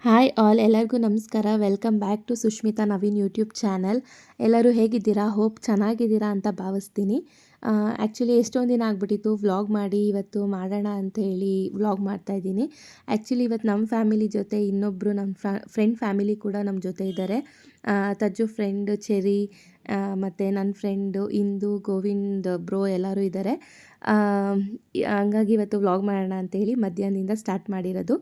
Hi all, ಎಲ್ಲರಿಗೂ ನಮಸ್ಕಾರ. Welcome back to Sushmita Naveen YouTube channel. ಎಲ್ಲರೂ ಹೇಗಿದ್ದೀರಾ? ಹೋಪ್ ಚೆನ್ನಾಗಿದ್ದೀರಾ ಅಂತ ಭಾವಿಸ್ತೀನಿ. ಆ್ಯಕ್ಚುಲಿ ಎಷ್ಟೊಂದು ದಿನ ಆಗಿಬಿಟ್ಟಿತ್ತು ವ್ಲಾಗ್ ಮಾಡಿ, ಇವತ್ತು ಮಾಡೋಣ ಅಂತ ಹೇಳಿ ವ್ಲಾಗ್ ಮಾಡ್ತಾಯಿದ್ದೀನಿ. ಆ್ಯಕ್ಚುಲಿ ಇವತ್ತು ನಮ್ಮ ಫ್ಯಾಮಿಲಿ ಜೊತೆ ಇನ್ನೊಬ್ಬರು ನಮ್ಮ ಫ್ರೆಂಡ್ ಫ್ಯಾಮಿಲಿ ಕೂಡ ನಮ್ಮ ಜೊತೆ ಇದ್ದಾರೆ. ತಜ್ಜು ಫ್ರೆಂಡ್ ಚೆರಿ, ಮತ್ತು ನನ್ನ ಫ್ರೆಂಡು ಇಂದು, ಗೋವಿಂದ್ ಬ್ರೋ ಎಲ್ಲರೂ ಇದ್ದಾರೆ. ಹಂಗಾಗಿ ಇವತ್ತು ವ್ಲಾಗ್ ಮಾಡೋಣ ಅಂತೇಳಿ ಮಧ್ಯಾಹ್ನದಿಂದ ಸ್ಟಾರ್ಟ್ ಮಾಡಿರೋದು.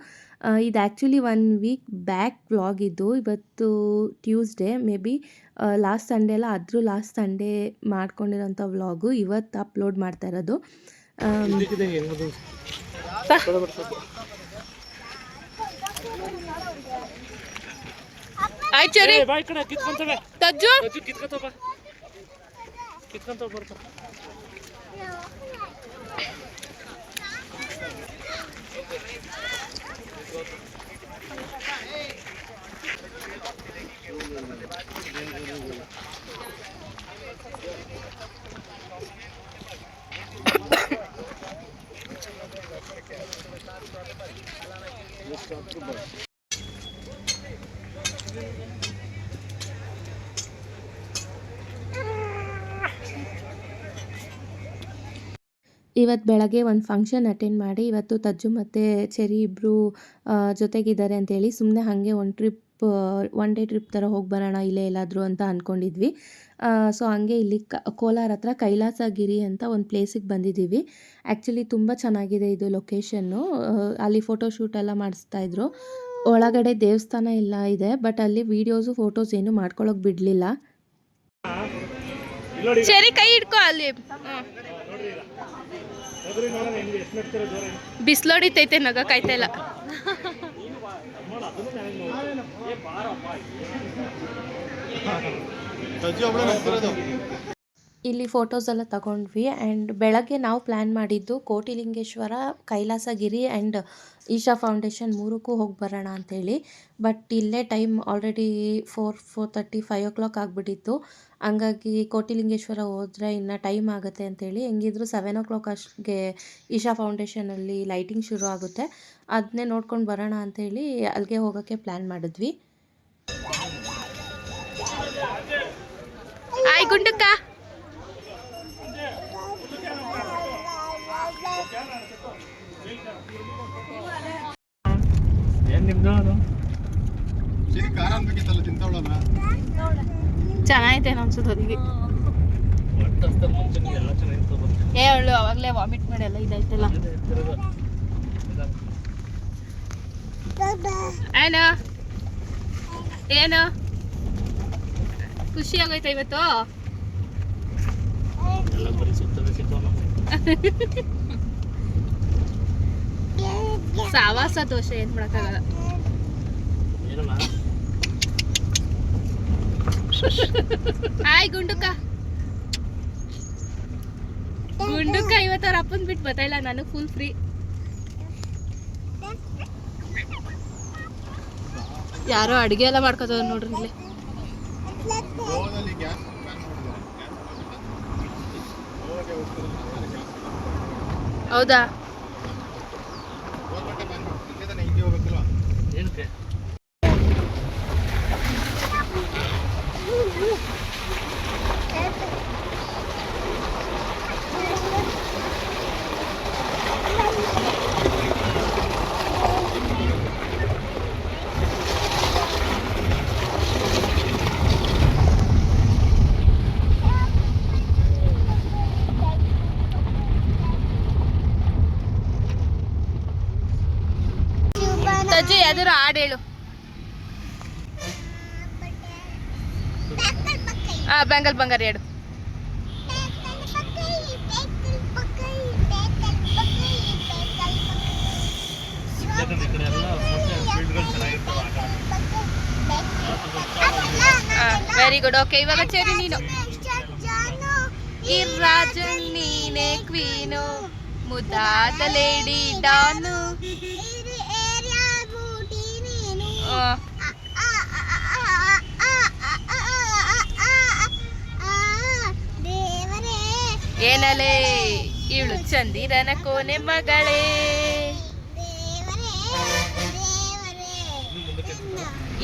ಇದು ಆ್ಯಕ್ಚುಲಿ 1 ವೀಕ್ ಬ್ಯಾಕ್ ವ್ಲಾಗ್ ಇದು. ಇವತ್ತು Tuesday, may be last Sunday ಅಲ್ಲ, ಅದ್ರ ಲಾಸ್ಟ್ ಸಂಡೇ ಮಾಡ್ಕೊಂಡಿರೋಂಥ ವ್ಲಾಗು ಇವತ್ತು ಅಪ್ಲೋಡ್ ಮಾಡ್ತಾ ಇರೋದು. ಇವತ್ತು ಬೆಳಗ್ಗೆ ಒಂದು ಫಂಕ್ಷನ್ ಅಟೆಂಡ್ ಮಾಡಿ, ಇವತ್ತು ತಜ್ಜು ಮತ್ತು ಚೆರಿ ಇಬ್ಬರು ಜೊತೆಗಿದ್ದಾರೆ ಅಂತೇಳಿ ಸುಮ್ಮನೆ ಹಾಗೆ ಒನ್ ಡೇ ಟ್ರಿಪ್ ಥರ ಹೋಗಿ ಬರೋಣ ಇಲ್ಲೇ ಎಲ್ಲಾದರೂ ಅಂತ ಅಂದ್ಕೊಂಡಿದ್ವಿ. ಸೊ ಹಂಗೆ ಇಲ್ಲಿ ಕೋಲಾರ ಹತ್ರ ಕೈಲಾಸಗಿರಿ ಅಂತ ಒಂದು ಪ್ಲೇಸಿಗೆ ಬಂದಿದ್ದೀವಿ. ಆ್ಯಕ್ಚುಲಿ ತುಂಬ ಚೆನ್ನಾಗಿದೆ ಇದು ಲೊಕೇಶನ್ನು. ಅಲ್ಲಿ ಫೋಟೋಶೂಟ್ ಎಲ್ಲ ಮಾಡಿಸ್ತಾಯಿದ್ರು. ಒಳಗಡೆ ದೇವಸ್ಥಾನ ಎಲ್ಲ ಇದೆ, ಬಟ್ ಅಲ್ಲಿ ವೀಡಿಯೋಸು ಫೋಟೋಸ್ ಏನು ಮಾಡ್ಕೊಳ್ಳೋಕೆ ಬಿಡಲಿಲ್ಲ. ಚೆರಿ ಕೈ ಹಿಡ್ಕೊ, ಅಲ್ಲಿ ಬಿಸಿಲೊಡಿತೈತೆ, ನಗಕ್ಕಾಯ್ತಾ ಇಲ್ಲ. ಇಲ್ಲಿ ಫೋಟೋಸ್ ಎಲ್ಲ ತಗೊಂಡ್ವಿ. ಆ್ಯಂಡ್ ಬೆಳಗ್ಗೆ ನಾವು ಪ್ಲ್ಯಾನ್ ಮಾಡಿದ್ದು ಕೋಟಿಲಿಂಗೇಶ್ವರ, ಕೈಲಾಸಗಿರಿ ಆ್ಯಂಡ್ ಈಶಾ ಫೌಂಡೇಶನ್ 3ಕ್ಕೂ ಹೋಗಿ ಬರೋಣ ಅಂಥೇಳಿ. ಬಟ್ ಇಲ್ಲೇ ಟೈಮ್ ಆಲ್ರೆಡಿ 4:30, 5 o'clock ಆಗಿಬಿಟ್ಟಿತ್ತು. ಹಂಗಾಗಿ ಕೋಟಿಲಿಂಗೇಶ್ವರ ಹೋದರೆ ಇನ್ನು ಟೈಮ್ ಆಗುತ್ತೆ ಅಂಥೇಳಿ, ಹೆಂಗಿದ್ರು 7 o'clock ಅಷ್ಟಿಗೆ ಈಶಾ ಫೌಂಡೇಶನಲ್ಲಿ ಲೈಟಿಂಗ್ ಶುರು ಆಗುತ್ತೆ. ಅದನ್ನೇ ನೋಡ್ಕೊಂಡು ಬರೋಣ ಅಂಥೇಳಿ ಅಲ್ಲಿಗೆ ಹೋಗೋಕ್ಕೆ ಪ್ಲ್ಯಾನ್ ಮಾಡಿದ್ವಿ. ಆಯ್ ಗುಂಡಕ್ಕ, ಚೆನ್ನಾಗೈತೆ ಅನ್ಸುತ್ತೆ ಅದಕ್ಕೆ. ಹೇಳು, ಅವಾಗಲೇ ವಾಮಿಟ್ ಮಾಡಿ ಎಲ್ಲ ಇದಾಯ್ತಲ್ಲ. ಏನು ಏನು ಖುಷಿ ಆಗೋಯ್ತಾ ಇವತ್ತು? ಸಾವಾಸ ದೋಷ, ಏನ್ ಮಾಡಕ್ಕಾಗಲ್ಲ. ಹಾಯ್ ಗುಂಡುಕ. ಗುಂಡುಕ ಇವತ್ತು ಅವ್ರ ಅಪ್ಪನ್ ಬಿಟ್ಟು ಬರ್ತಾ ನನಗೆ ಫುಲ್ ಫ್ರೀ. ಯಾರೋ ಅಡುಗೆ ಎಲ್ಲ ಮಾಡ್ಕೋತವ್ರು ನೋಡ್ರಿ ಇಲ್ಲಿ. ಹೌದಾ? ತಜ್ಜು ಯಾವ್ದಾರು ಹಾಡು ಹೇಳು. ಬೆಂಗಲ್ ಬಂಗಾರ ಹೇಳು. Very good. ಓಕೆ, ಇವಾಗ ಚೆರಿ ನೀನು. ಈ ರಾಜನ್ ನೀನೆ ಕ್ವೀನು, ಮುದ್ದಾದ ಲೇಡಿ ಡಾನು. ಏನಲೇ ಇವಳು ಚಂದಿರನ ಕೋನೆ ಮಗಳೇ.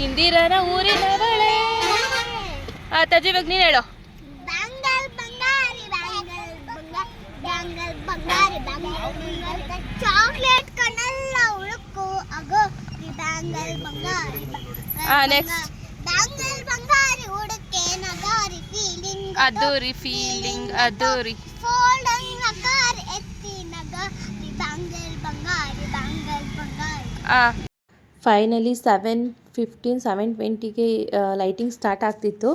ಇಂದಿರನ ಊರಿನವಳೆ. ತಜು ಇವಾಗ ನೀನು ಹೇಳು. ಚಾಕ್ಲೇಟ್ ಕಣ್ಣಲ್ಲ ಉಳುಕು ಅಗೋ ಬ್ಯಾಂಗಲ್ ಬಂಗಾರಿ. ನೆಕ್ಸ್ಟ್ ಬ್ಯಾಂಗಲ್ ಬಂಗಾರಿ ಉಡುಕೆ ನಗಾರಿ ಫೀಲಿಂಗ್ ಅದ್ದೂರಿ ಫೀಲಿಂಗ್ ಅದ್ದೂರಿ ಫೋಲ್ಡಂಗ್ ನಗಾರಿ ಎತ್ತಿ ನಗಾರಿ ಬ್ಯಾಂಗಲ್ ಬಂಗಾರಿ ಬ್ಯಾಂಗಲ್ ಬಂಗಾರಿ. ಫೈನಲಿ 7:15 7:20ಗೆ ಲೈಟಿಂಗ್ ಸ್ಟಾರ್ಟ್ ಆಗ್ತಿತ್ತು.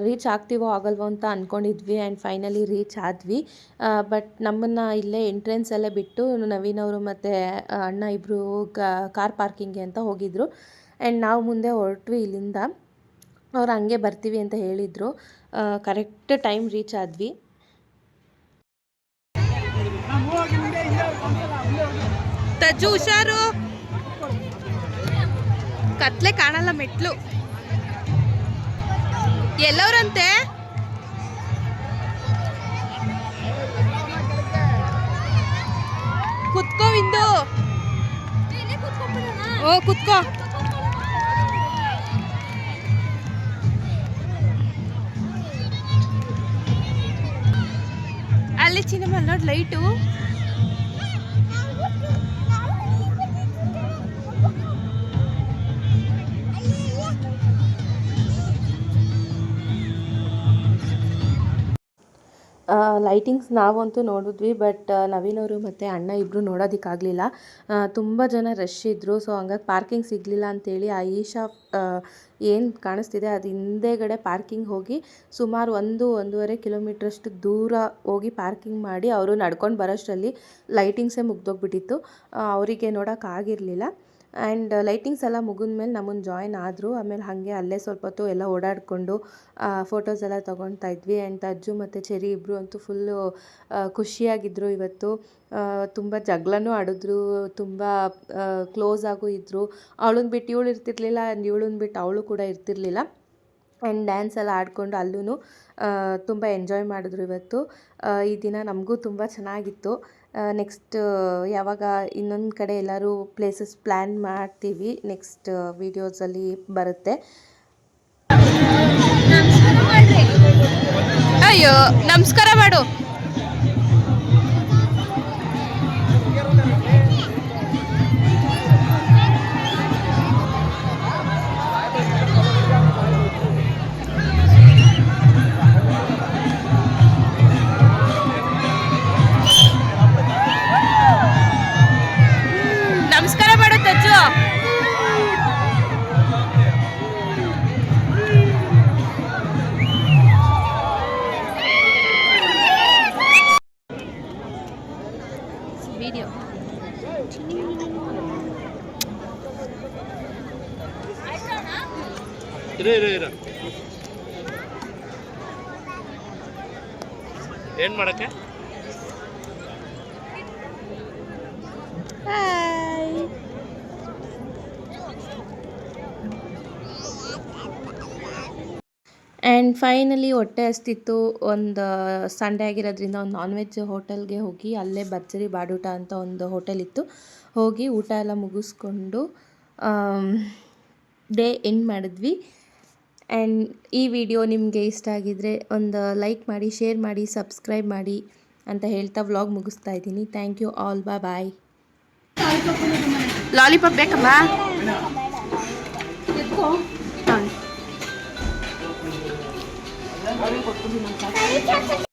ರೀಚ್ ಆಗ್ತೀವೋ ಆಗಲ್ವೋ ಅಂತ ಅಂದ್ಕೊಂಡಿದ್ವಿ ಆ್ಯಂಡ್ ಫೈನಲಿ ರೀಚ್ ಆದ್ವಿ. ಬಟ್ ನಮ್ಮನ್ನು ಇಲ್ಲೇ ಎಂಟ್ರೆನ್ಸಲ್ಲೇ ಬಿಟ್ಟು ನವೀನ್ ಅವರು ಮತ್ತು ಅಣ್ಣ ಇಬ್ಬರು ಕಾರ್ ಪಾರ್ಕಿಂಗ್ಗೆ ಅಂತ ಹೋಗಿದ್ರು. ಆ್ಯಂಡ್ ನಾವು ಮುಂದೆ ಹೊರಟ್ವಿ ಇಲ್ಲಿಂದ. ಅವ್ರು ಹಂಗೆ ಬರ್ತೀವಿ ಅಂತ ಹೇಳಿದರು. ಕರೆಕ್ಟ್ ಟೈಮ್ ರೀಚ್ ಆದ್ವಿ. ತಜ್ಜು ಹುಷಾರು, ಕತ್ಲೆ ಕಾಣಲ್ಲ ಮೆಟ್ಲು. ಎಲ್ಲವ್ರಂತೆ? ಕುತ್ಕೋ ವಿಂದು. ಓ ಕುತ್ಕೋ. ಅಲ್ಲಿ ಚಿನ್ನಮ್ಮ ನೋಡಿ ಲೈಟು. ಲೈಟಿಂಗ್ಸ್ ನಾವಂತೂ ನೋಡಿದ್ವಿ, ಬಟ್ ನವೀನ್ ಅವರು ಮತ್ತು ಅಣ್ಣ ಇಬ್ಬರು ನೋಡೋದಕ್ಕಾಗಲಿಲ್ಲ. ತುಂಬ ಜನ ರಶ್ ಇದ್ದರು. ಸೊ ಹಂಗಾಗಿ ಪಾರ್ಕಿಂಗ್ ಸಿಗಲಿಲ್ಲ ಅಂತೇಳಿ ಆ ಈಶಾ ಏನು ಕಾಣಿಸ್ತಿದೆ ಅದು ಹಿಂದೆಗಡೆ ಪಾರ್ಕಿಂಗ್ ಹೋಗಿ ಸುಮಾರು 1-1.5 ಕಿಲೋಮೀಟ್ರಷ್ಟು ದೂರ ಹೋಗಿ ಪಾರ್ಕಿಂಗ್ ಮಾಡಿ ಅವರು ನಡ್ಕೊಂಡು ಬರೋಷ್ಟರಲ್ಲಿ ಲೈಟಿಂಗ್ಸೇ ಮುಗ್ದೋಗ್ಬಿಟ್ಟಿತ್ತು. ಅವರಿಗೆ ನೋಡೋಕ್ಕಾಗಿರಲಿಲ್ಲ. ಆ್ಯಂಡ್ ಲೈಟಿಂಗ್ಸ್ ಎಲ್ಲ ಮುಗಿದ್ಮೇಲೆ ನಮ್ಮನ್ನು ಜಾಯ್ನ್ ಆದರು. ಆಮೇಲೆ ಹಾಗೆ ಅಲ್ಲೇ ಸ್ವಲ್ಪ ಹೊತ್ತು ಎಲ್ಲ ಓಡಾಡಿಕೊಂಡು ಫೋಟೋಸ್ ಎಲ್ಲ ತೊಗೊಳ್ತಾ ಇದ್ವಿ. ಆ್ಯಂಡ್ ಅಜ್ಜು ಮತ್ತು ಚೆರಿ ಇಬ್ಬರು ಅಂತೂ ಫುಲ್ಲು ಖುಷಿಯಾಗಿದ್ದರು ಇವತ್ತು. ತುಂಬ ಜಗಳನೂ ಆಡಿದ್ರು, ತುಂಬ ಕ್ಲೋಸ್ ಆಗೂ ಇದ್ದರು. ಅವಳನ್ನ ಬಿಟ್ಟು ಇವಳು ಇರ್ತಿರ್ಲಿಲ್ಲ, ಇವಳನ್ನ ಬಿಟ್ಟು ಅವಳು ಕೂಡ ಇರ್ತಿರ್ಲಿಲ್ಲ. ಆ್ಯಂಡ್ ಡ್ಯಾನ್ಸ್ ಎಲ್ಲ ಆಡಿಕೊಂಡು ಅಲ್ಲೂ ತುಂಬ ಎಂಜಾಯ್ ಮಾಡಿದ್ರು ಇವತ್ತು. ಈ ದಿನ ನಮಗೂ ತುಂಬ ಚೆನ್ನಾಗಿತ್ತು. ನೆಕ್ಸ್ಟ್ ಯಾವಾಗ ಇನ್ನೊಂದು ಕಡೆ ಎಲ್ಲರೂ ಪ್ಲೇಸಸ್ ಪ್ಲ್ಯಾನ್ ಮಾಡ್ತೀವಿ, ನೆಕ್ಸ್ಟ್ ವೀಡಿಯೋಸಲ್ಲಿ ಬರುತ್ತೆ. ಅಯ್ಯೋ ನಮಸ್ಕಾರ ಮಾಡು. ನಮಸ್ಕಾರ ಮಾಡು ತಜ್ಜು. ವಿಡಿಯೋ ಏನು ಮಾಡಕ್ಕೆ? ಆ್ಯಂಡ್ ಫೈನಲಿ ಹೊಟ್ಟೆ ಹಸ್ತಿತ್ತು. ಒಂದು ಸಂಡೇ ಆಗಿರೋದ್ರಿಂದ ಒಂದು ನಾನ್ ವೆಜ್ ಹೋಟೆಲ್ಗೆ ಹೋಗಿ ಅಲ್ಲೇ ಭರ್ಜರಿ ಬಾಡೂಟ ಅಂತ ಒಂದು ಹೋಟೆಲ್ ಇತ್ತು, ಹೋಗಿ ಊಟ ಎಲ್ಲ ಮುಗಿಸ್ಕೊಂಡು ಡೇ ಎಂಡ್ ಮಾಡಿದ್ವಿ. ಆ್ಯಂಡ್ ಈ ವಿಡಿಯೋ ನಿಮಗೆ ಇಷ್ಟ ಆಗಿದ್ದರೆ ಒಂದು ಲೈಕ್ ಮಾಡಿ, ಶೇರ್ ಮಾಡಿ, ಸಬ್ಸ್ಕ್ರೈಬ್ ಮಾಡಿ ಅಂತ ಹೇಳ್ತಾ ವ್ಲಾಗ್ ಮುಗಿಸ್ತಾ ಇದ್ದೀನಿ. Thank you all, bye. Lollipop ಬೇಕಮ್ಮ?